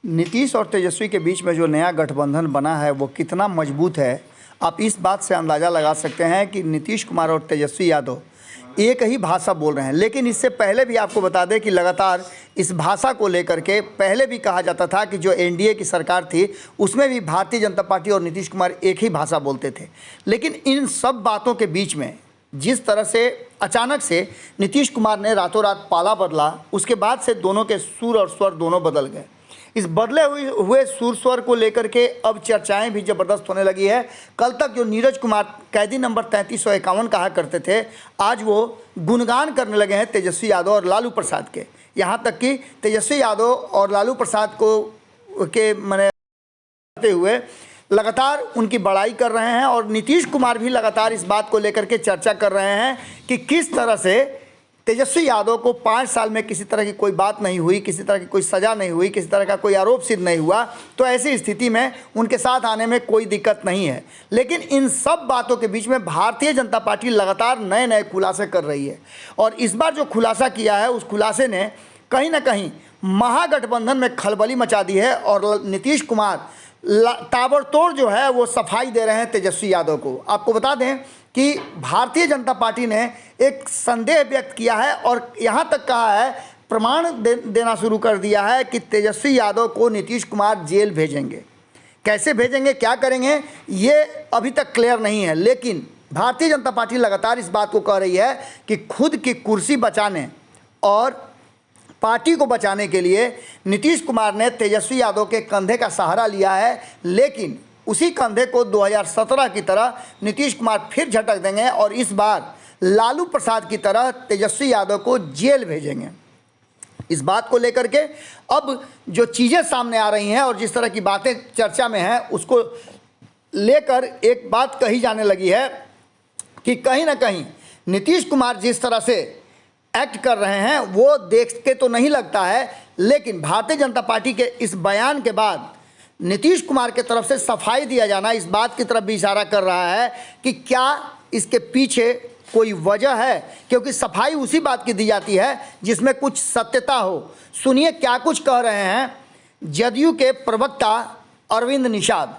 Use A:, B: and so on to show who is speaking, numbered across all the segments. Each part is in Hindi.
A: नीतीश और तेजस्वी के बीच में जो नया गठबंधन बना है वो कितना मजबूत है, आप इस बात से अंदाज़ा लगा सकते हैं कि नीतीश कुमार और तेजस्वी यादव एक ही भाषा बोल रहे हैं। लेकिन इससे पहले भी आपको बता दें कि लगातार इस भाषा को लेकर के पहले भी कहा जाता था कि जो एनडीए की सरकार थी उसमें भी भारतीय जनता पार्टी और नीतीश कुमार एक ही भाषा बोलते थे। लेकिन इन सब बातों के बीच में जिस तरह से अचानक से नीतीश कुमार ने रातों रात पाला बदला, उसके बाद से दोनों के सुर और स्वर दोनों बदल गए। इस बदले हुए सुर स्वर को लेकर के अब चर्चाएं भी ज़बरदस्त होने लगी है। कल तक जो नीरज कुमार कैदी नंबर 3351 कहा करते थे, आज वो गुणगान करने लगे हैं तेजस्वी यादव और लालू प्रसाद के। यहाँ तक कि तेजस्वी यादव और लालू प्रसाद को के मने करते हुए लगातार उनकी बड़ाई कर रहे हैं और नीतीश कुमार भी लगातार इस बात को लेकर के चर्चा कर रहे हैं कि किस तरह से तेजस्वी यादव को 5 साल में किसी तरह की कोई बात नहीं हुई, किसी तरह की कोई सज़ा नहीं हुई, किसी तरह का कोई आरोप सिद्ध नहीं हुआ, तो ऐसी स्थिति में उनके साथ आने में कोई दिक्कत नहीं है। लेकिन इन सब बातों के बीच में भारतीय जनता पार्टी लगातार नए नए खुलासे कर रही है और इस बार जो खुलासा किया है उस खुलासे ने कहीं ना कहीं महागठबंधन में खलबली मचा दी है और नीतीश कुमार ताबड़तोड़ जो है वो सफाई दे रहे हैं तेजस्वी यादव को। आपको बता दें कि भारतीय जनता पार्टी ने एक संदेह व्यक्त किया है और यहाँ तक कहा है, प्रमाण देना शुरू कर दिया है कि तेजस्वी यादव को नीतीश कुमार जेल भेजेंगे। कैसे भेजेंगे, क्या करेंगे, ये अभी तक क्लियर नहीं है। लेकिन भारतीय जनता पार्टी लगातार इस बात को कह रही है कि खुद की कुर्सी बचाने और पार्टी को बचाने के लिए नीतीश कुमार ने तेजस्वी यादव के कंधे का सहारा लिया है। लेकिन उसी कंधे को 2017 की तरह नीतीश कुमार फिर झटक देंगे और इस बार लालू प्रसाद की तरह तेजस्वी यादव को जेल भेजेंगे। इस बात को लेकर के अब जो चीज़ें सामने आ रही हैं और जिस तरह की बातें चर्चा में हैं उसको लेकर एक बात कही जाने लगी है कि कहीं ना कहीं नीतीश कुमार जिस तरह से एक्ट कर रहे हैं वो देख के तो नहीं लगता है, लेकिन भारतीय जनता पार्टी के इस बयान के बाद नीतीश कुमार के तरफ से सफाई दिया जाना इस बात की तरफ भी इशारा कर रहा है कि क्या इसके पीछे कोई वजह है, क्योंकि सफाई उसी बात की दी जाती है जिसमें कुछ सत्यता हो। सुनिए क्या कुछ कह रहे हैं जदयू के प्रवक्ता अरविंद निषाद।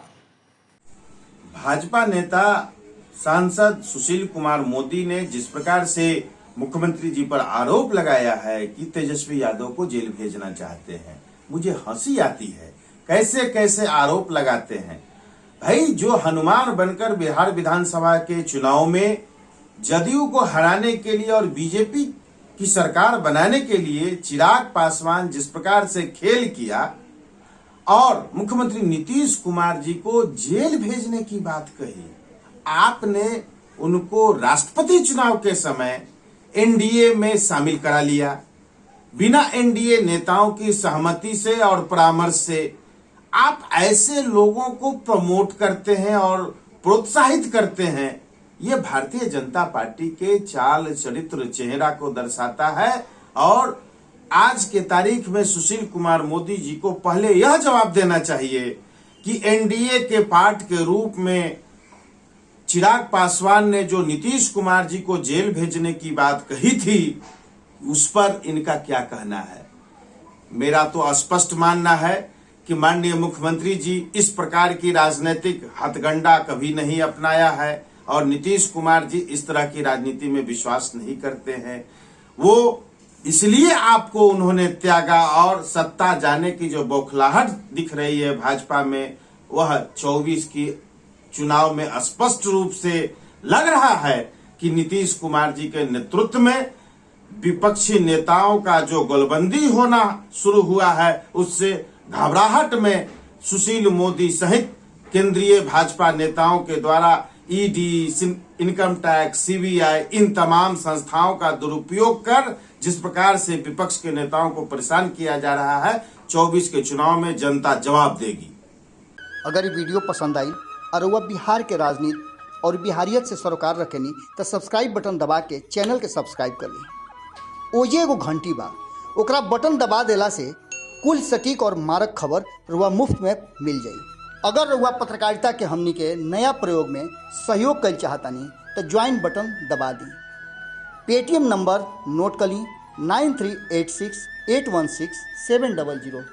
B: भाजपा नेता सांसद सुशील कुमार मोदी ने जिस प्रकार से मुख्यमंत्री जी पर आरोप लगाया है कि तेजस्वी यादव को जेल भेजना चाहते हैं, मुझे हंसी आती है। कैसे कैसे आरोप लगाते हैं भाई। जो हनुमान बनकर बिहार विधानसभा के चुनाव में जदयू को हराने के लिए और बीजेपी की सरकार बनाने के लिए चिराग पासवान जिस प्रकार से खेल किया और मुख्यमंत्री नीतीश कुमार जी को जेल भेजने की बात कही, आपने उनको राष्ट्रपति चुनाव के समय एनडीए में शामिल करा लिया। बिना एनडीए नेताओं की सहमति से और परामर्श से आप ऐसे लोगों को प्रमोट करते हैं और प्रोत्साहित करते हैं। ये भारतीय जनता पार्टी के चाल चरित्र चेहरा को दर्शाता है और आज के तारीख में सुशील कुमार मोदी जी को पहले यह जवाब देना चाहिए कि एनडीए के पार्ट के रूप में चिराग पासवान ने जो नीतीश कुमार जी को जेल भेजने की बात कही थी, उस पर इनका क्या कहना है। मेरा तो स्पष्ट मानना है कि माननीय मुख्यमंत्री जी इस प्रकार की राजनीतिक हथगंडा कभी नहीं अपनाया है और नीतीश कुमार जी इस तरह की राजनीति में विश्वास नहीं करते हैं। वो इसलिए आपको उन्होंने त्यागा और सत्ता जाने की जो बौखलाहट दिख रही है भाजपा में, वह 24 की चुनाव में स्पष्ट रूप से लग रहा है कि नीतीश कुमार जी के नेतृत्व में विपक्षी नेताओं का जो गोलबंदी होना शुरू हुआ है, उससे घबराहट में सुशील मोदी सहित केंद्रीय भाजपा नेताओं के द्वारा ईडी, इनकम टैक्स, सीबीआई, इन तमाम संस्थाओं का दुरुपयोग कर जिस प्रकार से विपक्ष के नेताओं को परेशान किया जा रहा है, 24 के चुनाव में जनता जवाब देगी।
A: अगर ये वीडियो पसंद आई और वह बिहार के राजनीति और बिहारियत से सरोकार रखेनी तो सब्सक्राइब बटन दबा के चैनल के सब्सक्राइब कर ली। ओजे एगो घंटी बा, ओकरा बटन दबा देला से कुल सटीक और मारक खबर रुआ मुफ्त में मिल जाई। अगर रुआ पत्रकारिता के हमनी के नया प्रयोग में सहयोग कर चाहतानी तो ज्वाइन बटन दबा दी। पेटीएम नंबर नोट कर ली 9386816700।